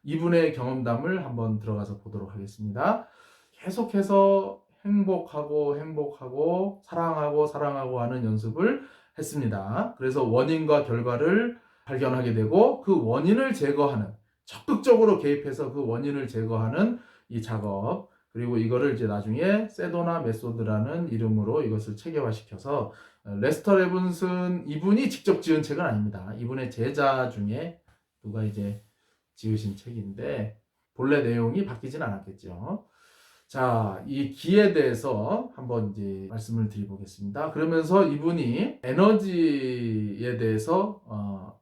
이분의 경험담을 한번 들어가서 보도록 하겠습니다. 계속해서 행복하고 사랑하고 하는 연습을 했습니다. 그래서 원인과 결과를 발견하게 되고 그 원인을 제거하는, 적극적으로 개입해서 그 원인을 제거하는 이 작업, 그리고 이거를 이제 나중에 세도나 메소드라는 이름으로 이것을 체계화시켜서, 레스터 레븐슨 이분이 직접 지은 책은 아닙니다. 이분의 제자 중에 누가 이제 지으신 책인데 본래 내용이 바뀌진 않았겠죠. 자, 이 기에 대해서 한번 이제 말씀을 드려보겠습니다. 그러면서 이분이 에너지에 대해서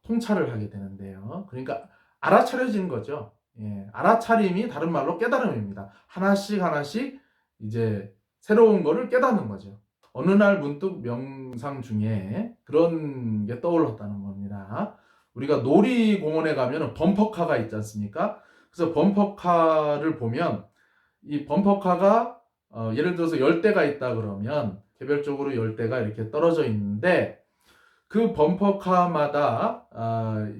통찰을 하게 되는데요. 그러니까 알아차려지는 거죠. 예, 알아차림이 다른 말로 깨달음입니다. 하나씩 이제 새로운 거를 깨닫는 거죠. 어느 날 문득 명상 중에 그런 게 떠올랐다는 겁니다. 우리가 놀이공원에 가면 범퍼카가 있지 않습니까? 그래서 범퍼카를 보면 이 범퍼카가 예를 들어서 10대가 있다 그러면 개별적으로 10대가 이렇게 떨어져 있는데, 그 범퍼카마다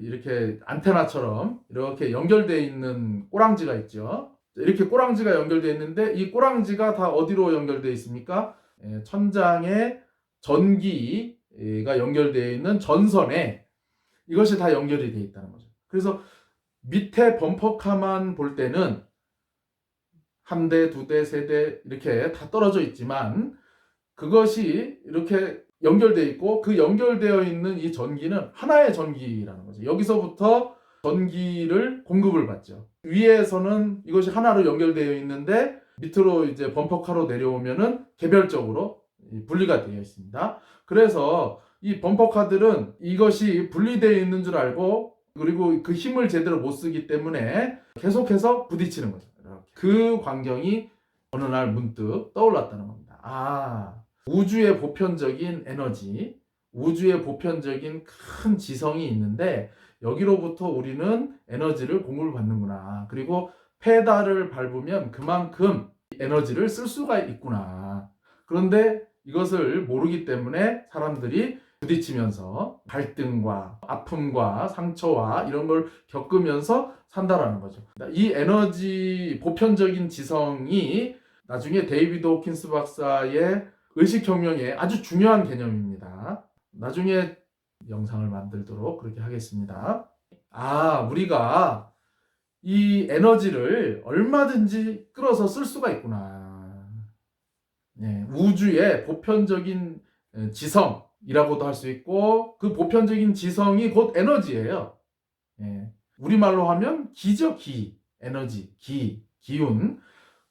이렇게 안테나처럼 이렇게 연결되어 있는 꼬랑지가 있죠. 이렇게 꼬랑지가 연결되어 있는데 이 꼬랑지가 다 어디로 연결되어 있습니까? 천장에 전기가 연결되어 있는 전선에 이것이 다 연결이 되어 있다는 거죠. 그래서 밑에 범퍼카만 볼 때는 한 대, 두 대, 세 대 이렇게 다 떨어져 있지만 그것이 이렇게 연결되어 있고 그 연결되어 있는 이 전기는 하나의 전기라는 거죠. 여기서부터 전기를 공급을 받죠. 위에서는 이것이 하나로 연결되어 있는데 밑으로 이제 범퍼카로 내려오면은 개별적으로 분리가 되어 있습니다. 그래서 이 범퍼카들은 이것이 분리되어 있는 줄 알고, 그리고 그 힘을 제대로 못 쓰기 때문에 계속해서 부딪히는 거죠. 그 광경이 어느 날 문득 떠올랐다는 겁니다. 우주의 보편적인 에너지, 우주의 보편적인 큰 지성이 있는데 여기로부터 우리는 에너지를 공급을 받는구나. 그리고 페달을 밟으면 그만큼 에너지를 쓸 수가 있구나. 그런데 이것을 모르기 때문에 사람들이 부딪히면서 갈등과 아픔과 상처와 이런 걸 겪으면서 산다라는 거죠. 이 에너지 보편적인 지성이 나중에 데이비드 호킨스 박사의 의식혁명에 아주 중요한 개념입니다. 나중에 영상을 만들도록 그렇게 하겠습니다. 우리가 이 에너지를 얼마든지 끌어서 쓸 수가 있구나. 우주의 보편적인 지성이라고도 할 수 있고, 그 보편적인 지성이 곧 에너지예요. 우리말로 하면 기죠, 기. 에너지, 기운.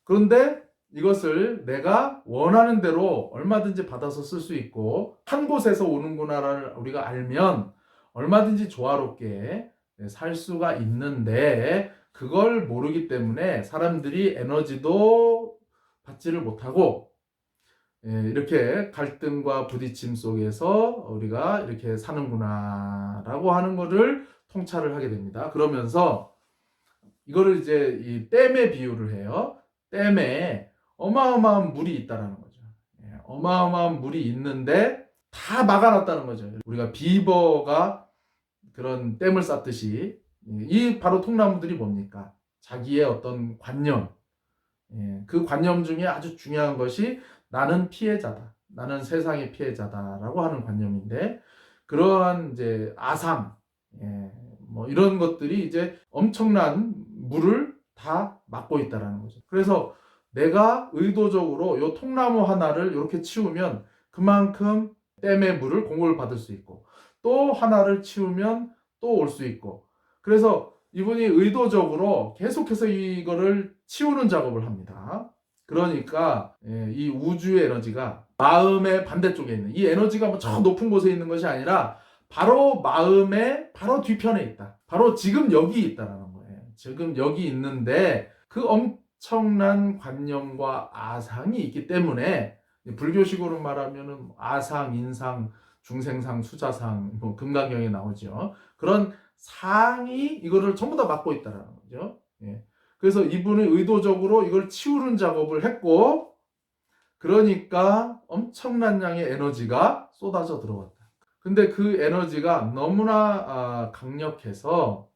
그런데 이것을 내가 원하는 대로 얼마든지 받아서 쓸 수 있고 한 곳에서 오는구나를 우리가 알면 얼마든지 조화롭게 살 수가 있는데, 그걸 모르기 때문에 사람들이 에너지도 받지를 못하고 이렇게 갈등과 부딪힘 속에서 우리가 이렇게 사는구나 라고 하는 것을 통찰을 하게 됩니다. 그러면서 이거를 이제 이 댐에 비유를 해요. 댐에 어마어마한 물이 있다라는 거죠. 어마어마한 물이 있는데 다 막아놨다는 거죠. 우리가 비버가 그런 댐을 쌓듯이 이 바로 통나무들이 뭡니까? 자기의 어떤 관념, 그 관념 중에 아주 중요한 것이 나는 피해자다, 나는 세상의 피해자다라고 하는 관념인데, 그러한 이제 아상, 뭐 이런 것들이 이제 엄청난 물을 다 막고 있다라는 거죠. 그래서 내가 의도적으로 요 통나무 하나를 이렇게 치우면 그만큼 댐의 물을 공급을 받을 수 있고, 또 하나를 치우면 또 올 수 있고, 그래서 이분이 의도적으로 계속해서 이거를 치우는 작업을 합니다. 그러니까 이 우주의 에너지가 마음의 반대쪽에 있는 이 에너지가 뭐 저 높은 곳에 있는 것이 아니라 바로 마음의 바로 뒤편에 있다. 바로 지금 여기 있다라는 거예요. 지금 여기 있는데 그 엄청난 관념과 아상이 있기 때문에, 불교식으로 말하면은 아상, 인상, 중생상, 수자상, 뭐 금강경에 나오죠. 그런 상이 이거를 전부 다 막고 있다라는 거죠. 그래서 이분은 의도적으로 이걸 치우는 작업을 했고, 그러니까 엄청난 양의 에너지가 쏟아져 들어왔다. 근데 그 에너지가 너무나 강력해서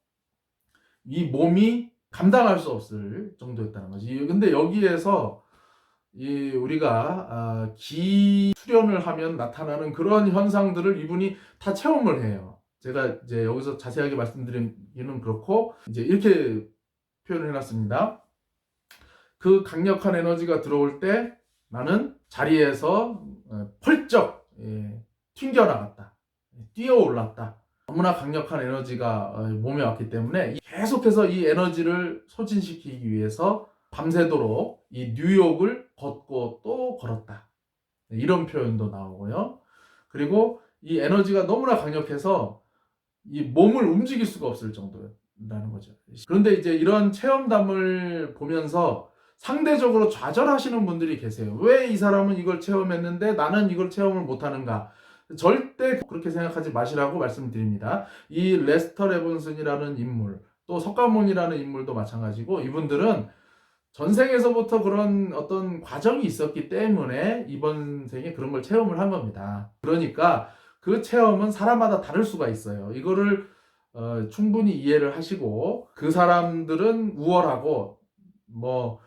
이 몸이 감당할 수 없을 정도였다는 거지. 근데 여기에서 우리가 기 수련을 하면 나타나는 그런 현상들을 이분이 다 체험을 해요. 제가 이제 여기서 자세하게 말씀드리기는 그렇고 이제 이렇게 표현을 해놨습니다. 그 강력한 에너지가 들어올 때 나는 자리에서 펄쩍 튕겨나갔다. 뛰어올랐다. 너무나 강력한 에너지가 몸에 왔기 때문에 계속해서 이 에너지를 소진시키기 위해서 밤새도록 이 뉴욕을 걷고 또 걸었다. 이런 표현도 나오고요. 그리고 이 에너지가 너무나 강력해서 이 몸을 움직일 수가 없을 정도라는 거죠. 그런데 이제 이런 체험담을 보면서 상대적으로 좌절하시는 분들이 계세요. 왜 이 사람은 이걸 체험했는데 나는 이걸 체험을 못하는가? 절대 그렇게 생각하지 마시라고 말씀드립니다. 이 레스터 레본슨이라는 인물, 또 석가모니라는 인물도 마찬가지고 이분들은 전생에서부터 그런 어떤 과정이 있었기 때문에 이번 생에 그런 걸 체험을 한 겁니다. 그러니까 그 체험은 사람마다 다를 수가 있어요. 이거를 충분히 이해를 하시고 그 사람들은 우월하고 뭐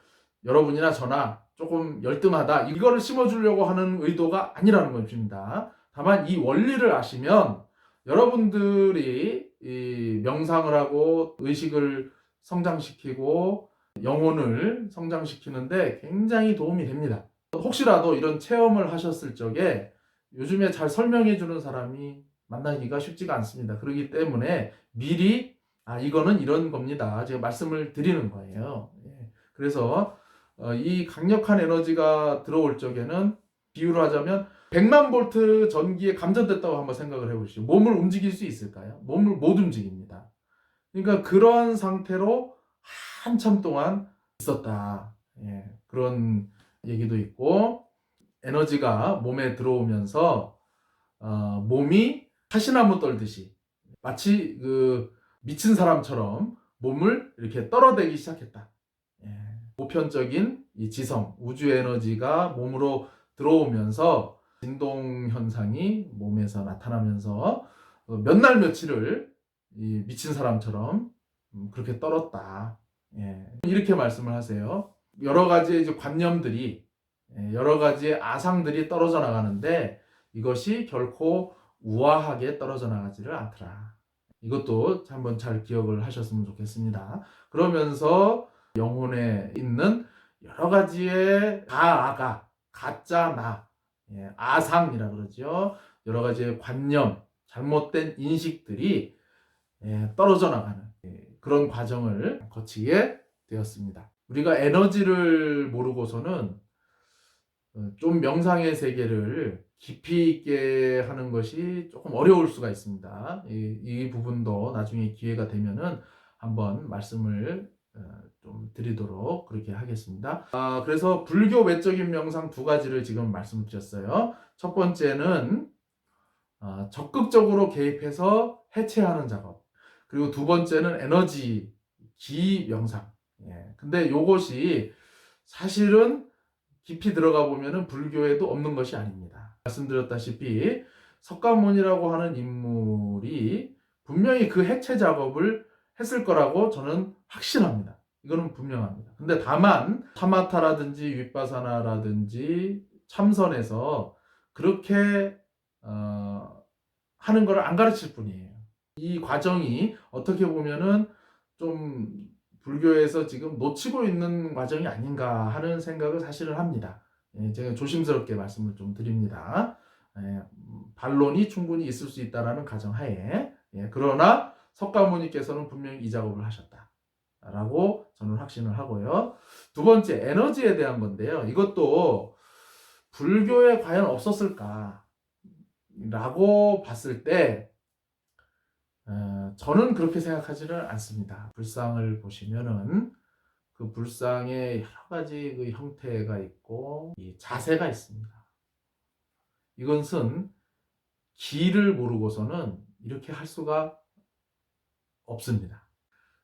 여러분이나 저나 조금 열등하다 이거를 심어주려고 하는 의도가 아니라는 것입니다. 다만 이 원리를 아시면 여러분들이 이 명상을 하고 의식을 성장시키고 영혼을 성장시키는데 굉장히 도움이 됩니다. 혹시라도 이런 체험을 하셨을 적에 요즘에 잘 설명해 주는 사람이 만나기가 쉽지가 않습니다. 그렇기 때문에 미리 이거는 이런 겁니다. 제가 말씀을 드리는 거예요. 그래서 이 강력한 에너지가 들어올 적에는 비유를 하자면 100만 볼트 전기에 감전됐다고 한번 생각을 해보시죠. 몸을 움직일 수 있을까요? 몸을 못 움직입니다. 그러니까 그런 상태로 한참 동안 있었다. 그런 얘기도 있고 에너지가 몸에 들어오면서 몸이 가시나무 떨듯이 마치 그 미친 사람처럼 몸을 이렇게 떨어대기 시작했다. 보편적인 이 지성, 우주 에너지가 몸으로 들어오면서 진동 현상이 몸에서 나타나면서 몇 날 며칠을 이 미친 사람처럼 그렇게 떨었다. 이렇게 말씀을 하세요. 여러 가지의 이제 관념들이 여러 가지의 아상들이 떨어져 나가는데 이것이 결코 우아하게 떨어져 나가지를 않더라. 이것도 한번 잘 기억을 하셨으면 좋겠습니다. 그러면서 영혼에 있는 여러 가지의 가아가, 가짜 나, 아상이라 그러죠. 여러 가지의 관념, 잘못된 인식들이 떨어져 나가는 그런 과정을 거치게 되었습니다. 우리가 에너지를 모르고서는 좀 명상의 세계를 깊이 있게 하는 것이 조금 어려울 수가 있습니다. 이 부분도 나중에 기회가 되면은 한번 말씀을 좀 드리도록 그렇게 하겠습니다. 그래서 불교 외적인 명상 두 가지를 지금 말씀드렸어요. 첫 번째는 적극적으로 개입해서 해체하는 작업. 그리고 두 번째는 에너지 기 명상. 근데 요것이 사실은 깊이 들어가 보면은 불교에도 없는 것이 아닙니다. 말씀드렸다시피 석가모니라고 하는 인물이 분명히 그 해체 작업을 했을 거라고 저는 확신합니다. 이거는 분명합니다. 근데 다만 사마타라든지 윗바사나라든지 참선에서 그렇게 하는 걸 안 가르칠 뿐이에요. 이 과정이 어떻게 보면은 좀 불교에서 지금 놓치고 있는 과정이 아닌가 하는 생각을 사실은 합니다. 제가 조심스럽게 말씀을 좀 드립니다. 반론이 충분히 있을 수 있다는 가정하에 그러나 석가모니께서는 분명히 이 작업을 하셨다라고 저는 확신을 하고요. 두 번째 에너지에 대한 건데요. 이것도 불교에 과연 없었을까? 라고 봤을 때 저는 그렇게 생각하지는 않습니다. 불상을 보시면은 그 불상에 여러 가지 그 형태가 있고 이 자세가 있습니다. 이것은 기를 모르고서는 이렇게 할 수가 없습니다.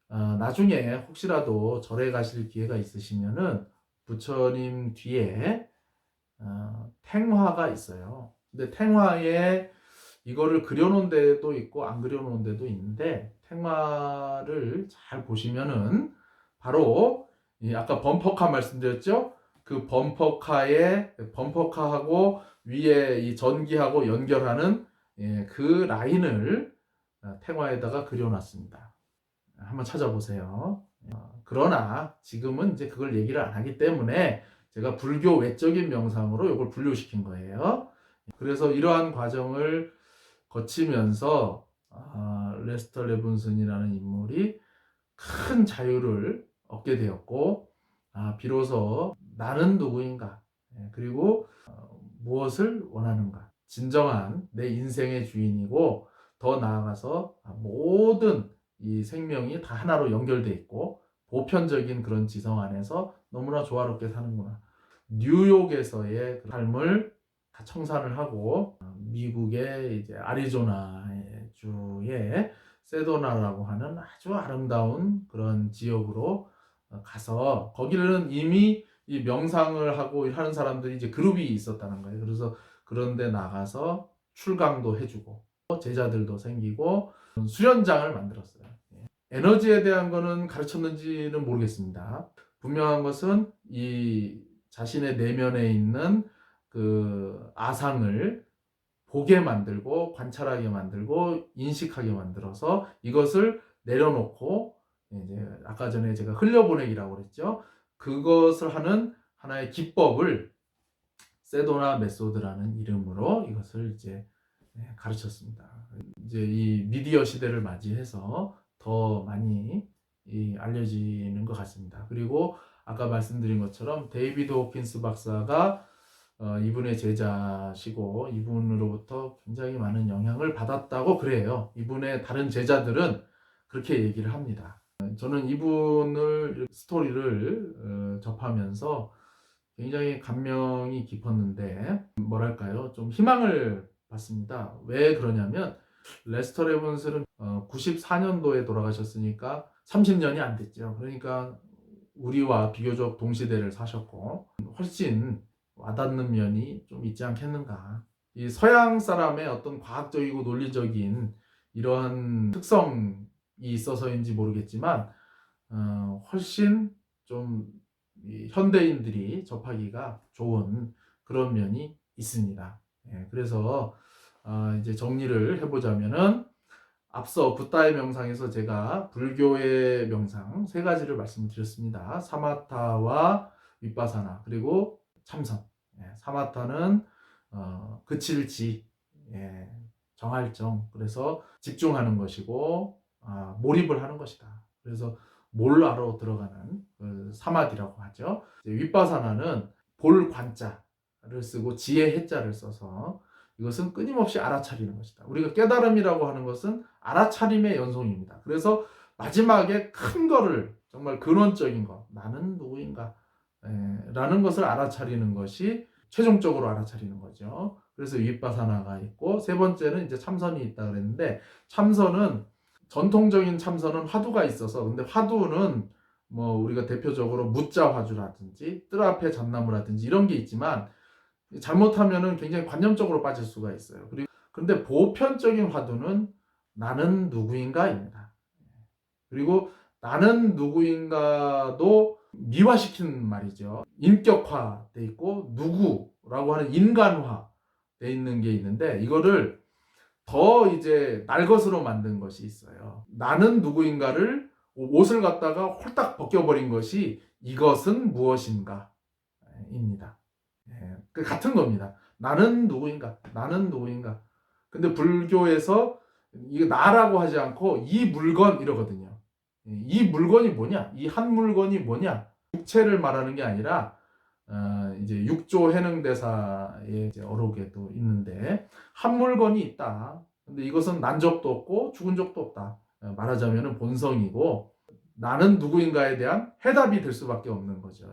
나중에 혹시라도 절에 가실 기회가 있으시면은 부처님 뒤에 탱화가 있어요. 근데 탱화에 이거를 그려놓은 데도 있고 안 그려놓은 데도 있는데 탱화를 잘 보시면은 바로 아까 범퍼카 말씀드렸죠? 그 범퍼카하고 위에 이 전기하고 연결하는 그 라인을 탱화에다가 그려놨습니다. 한번 찾아보세요. 그러나 지금은 이제 그걸 얘기를 안 하기 때문에 제가 불교 외적인 명상으로 이걸 분류시킨 거예요. 그래서 이러한 과정을 거치면서 레스터 레븐슨이라는 인물이 큰 자유를 얻게 되었고, 비로소 나는 누구인가, 그리고 무엇을 원하는가, 진정한 내 인생의 주인이고, 더 나아가서 모든 이 생명이 다 하나로 연결돼 있고 보편적인 그런 지성 안에서 너무나 조화롭게 사는구나. 뉴욕에서의 그 삶을 다 청산을 하고 미국의 이제 애리조나 주의 세도나라고 하는 아주 아름다운 그런 지역으로 가서 거기는 이미 이 명상을 하고 하는 사람들이 이제 그룹이 있었다는 거예요. 그래서 그런데 나가서 출강도 해주고 제자들도 생기고 수련장을 만들었어요. 에너지에 대한 거는 가르쳤는지는 모르겠습니다. 분명한 것은 이 자신의 내면에 있는 그 아상을 보게 만들고 관찰하게 만들고 인식하게 만들어서 이것을 내려놓고 이제 아까 전에 제가 흘려보내기라고 그랬죠. 그것을 하는 하나의 기법을 세도나 메소드라는 이름으로 이것을 이제 가르쳤습니다. 이제 이 미디어 시대를 맞이해서 더 많이 알려지는 것 같습니다. 그리고 아까 말씀드린 것처럼 데이비드 호킨스 박사가 이분의 제자시고 이분으로부터 굉장히 많은 영향을 받았다고 그래요. 이분의 다른 제자들은 그렇게 얘기를 합니다. 저는 이분을 스토리를 접하면서 굉장히 감명이 깊었는데 뭐랄까요, 좀 희망을 받습니다. 왜 그러냐면 레스터 레븐스는 94년도에 돌아가셨으니까 30년이 안 됐죠. 그러니까 우리와 비교적 동시대를 사셨고 훨씬 와닿는 면이 좀 있지 않겠는가. 이 서양 사람의 어떤 과학적이고 논리적인 이러한 특성이 있어서인지 모르겠지만 훨씬 좀 현대인들이 접하기가 좋은 그런 면이 있습니다. 그래서 이제 정리를 해보자면은 앞서 붓다의 명상에서 제가 불교의 명상 세 가지를 말씀드렸습니다. 사마타와 윗바사나 그리고 참선. 사마타는 그칠 지, 정할정. 그래서 집중하는 것이고 몰입을 하는 것이다. 그래서 몰라로 들어가는 사마디라고 하죠. 윗바사나는 볼 관자를 쓰고 지혜 해자를 써서 이것은 끊임없이 알아차리는 것이다. 우리가 깨달음이라고 하는 것은 알아차림의 연속입니다. 그래서 마지막에 큰 거를 정말 근원적인 것, 나는 누구인가 라는 것을 알아차리는 것이 최종적으로 알아차리는 거죠. 그래서 윗바사나가 있고 세 번째는 이제 참선이 있다 그랬는데 참선은 전통적인 참선은 화두가 있어서 근데 화두는 뭐 우리가 대표적으로 무자 화두라든지 뜰 앞에 잠나무라든지 이런 게 있지만 잘못하면은 굉장히 관념적으로 빠질 수가 있어요. 그리고 근데 보편적인 화두는 나는 누구인가입니다. 그리고 나는 누구인가도 미화시킨 말이죠. 인격화돼 있고 누구라고 하는 인간화돼 있는 게 있는데 이거를 더 이제 날것으로 만든 것이 있어요. 나는 누구인가를 옷을 갖다가 홀딱 벗겨버린 것이 이것은 무엇인가 입니다. 같은 겁니다. 나는 누구인가? 나는 누구인가? 근데 불교에서 이거 나라고 하지 않고 이 물건 이러거든요. 이 물건이 뭐냐? 이 한 물건이 뭐냐? 육체를 말하는 게 아니라 이제 육조 해능대사의 어록에도 있는데 한 물건이 있다. 근데 이것은 난 적도 없고 죽은 적도 없다. 말하자면 본성이고 나는 누구인가에 대한 해답이 될 수밖에 없는 거죠.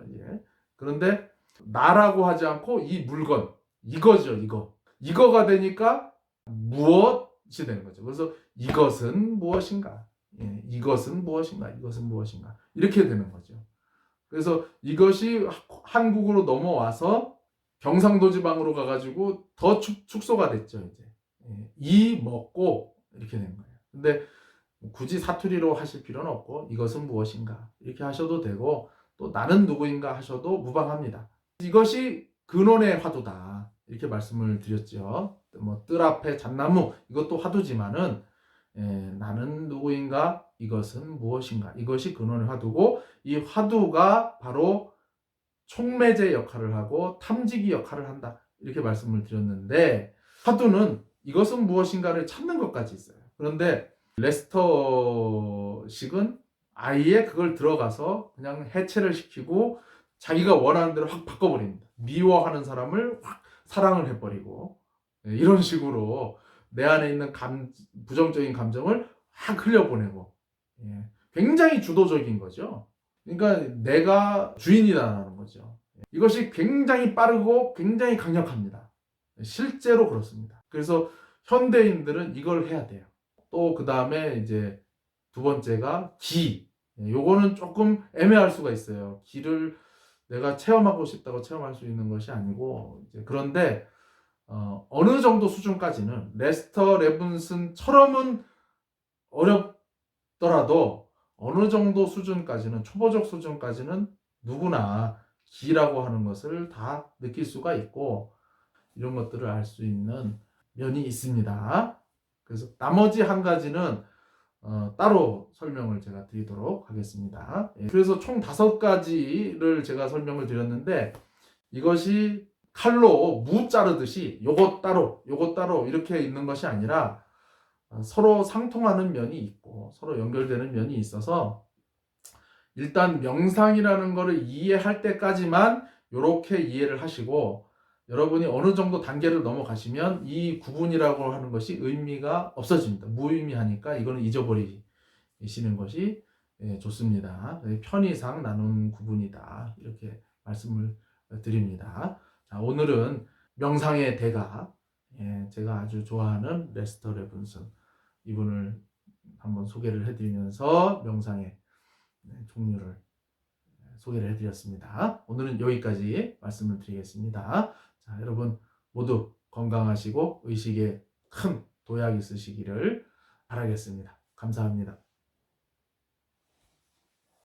그런데 나라고 하지 않고 이 물건 이거죠. 이거가 되니까 무엇이 되는 거죠. 그래서 이것은 무엇인가? 이것은 무엇인가? 이것은 무엇인가? 이렇게 되는 거죠. 그래서 이것이 한국으로 넘어와서 경상도 지방으로 가가지고 더 축소가 됐죠. 이제 이 먹고 이렇게 된 거예요. 근데 굳이 사투리로 하실 필요는 없고 이것은 무엇인가 이렇게 하셔도 되고 또 나는 누구인가 하셔도 무방합니다. 이것이 근원의 화두다 이렇게 말씀을 드렸죠. 뭐 뜰 앞에 잣나무 이것도 화두지만은 나는 누구인가 이것은 무엇인가 이것이 근원의 화두고 이 화두가 바로 촉매제 역할을 하고 탐지기 역할을 한다 이렇게 말씀을 드렸는데 화두는 이것은 무엇인가를 찾는 것까지 있어요. 그런데 레스터식은 아예 그걸 들어가서 그냥 해체를 시키고 자기가 원하는 대로 확 바꿔버립니다. 미워하는 사람을 확 사랑을 해버리고 이런 식으로 내 안에 있는 부정적인 감정을 확 흘려보내고 굉장히 주도적인 거죠. 그러니까 내가 주인이다라는 거죠. 이것이 굉장히 빠르고 굉장히 강력합니다. 실제로 그렇습니다. 그래서 현대인들은 이걸 해야 돼요. 또 그 다음에 이제 두 번째가 기. 요거는 조금 애매할 수가 있어요. 기를 내가 체험하고 싶다고 체험할 수 있는 것이 아니고 그런데 어느 정도 수준까지는 레스터 레븐슨처럼은 어렵더라도 어느 정도 수준까지는 초보적 수준까지는 누구나 기라고 하는 것을 다 느낄 수가 있고 이런 것들을 알 수 있는 면이 있습니다. 그래서 나머지 한 가지는 따로 설명을 제가 드리도록 하겠습니다. 그래서 총 5가지를 제가 설명을 드렸는데 이것이 칼로 무 자르듯이 요것 따로 요것 따로 이렇게 있는 것이 아니라 서로 상통하는 면이 있고 서로 연결되는 면이 있어서 일단 명상이라는 것을 이해할 때까지만 이렇게 이해를 하시고 여러분이 어느 정도 단계를 넘어가시면 이 구분이라고 하는 것이 의미가 없어집니다. 무의미하니까 이거는 잊어버리시는 것이 좋습니다. 편의상 나눈 구분이다 이렇게 말씀을 드립니다. 자, 오늘은 명상의 대가 제가 아주 좋아하는 레스터 레븐슨 이분을 한번 소개를 해드리면서 명상의 종류를 소개를 해드렸습니다. 오늘은 여기까지 말씀을 드리겠습니다. 자, 여러분 모두 건강하시고 의식에 큰 도약 있으시기를 바라겠습니다. 감사합니다.